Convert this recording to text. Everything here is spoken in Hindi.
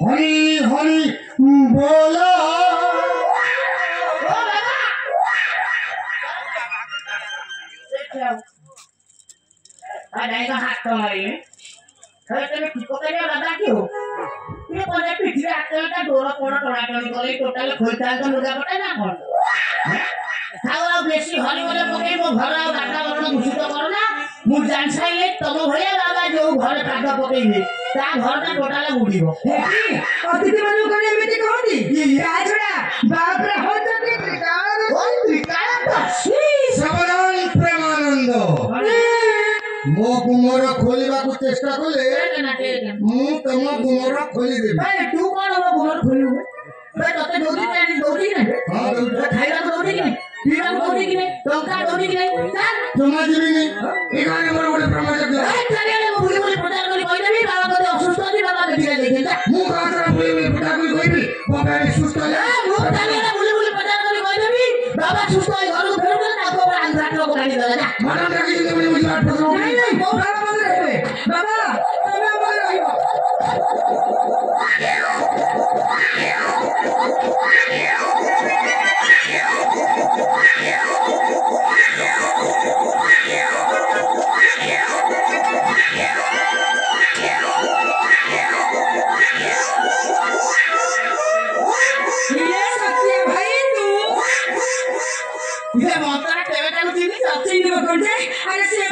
हरी हरी बोलो हाथ तो मारी दादा क्यों पिछले हाथ डोर पड़ टोड़ाटोड़ी कर टोटाल खोलता लुगा पटे ना कौन खाओ बेसी हरी बोले पकई मो घर वातावरण दूषित करना मु जान साइले तुम भैया बाबा जो घर काठ पकईबे ता घरटा टोटाल बुड़ीबो अतिथि मानु कोन एमिति कहंती या छोड़ा बाप रे हो जति त्रिकाल सबरान प्रेमानंद मो गुमर खोलिबा को चेष्टा कले मु तम गुमर खोली देबी ए तू कोन हो गुमर खोलिबे बे तते दोदी नहीं दोदी नहीं हां दोदी खाइला दोदी नहीं पीला दोदी नहीं टंका दोदी नहीं चल तुम जीवी नहीं एगाने मोर गोटे प्रमाण ए चले मो बुली बुली प्रचार करी कहि देबी बाबा कते असुस्थ अछि बाबा मेडिकल देखि जा मु कातरा बुली बुली प्रचार करी कहिबी बाबा सुस्थ है मु चले बुली बुली प्रचार करी कहि देबी बाबा सुस्थ है घर फेर फेर ना को आन घाट को गाड़ी दला जा माना देखि जे बुली बुली बात पकड़ो नहीं नहीं बाबा बोल रहे बाबा तुम्हें बोल रही हो ये मंत्र केवे ताकू चिनी सच्ची नहीं बोलते अरे से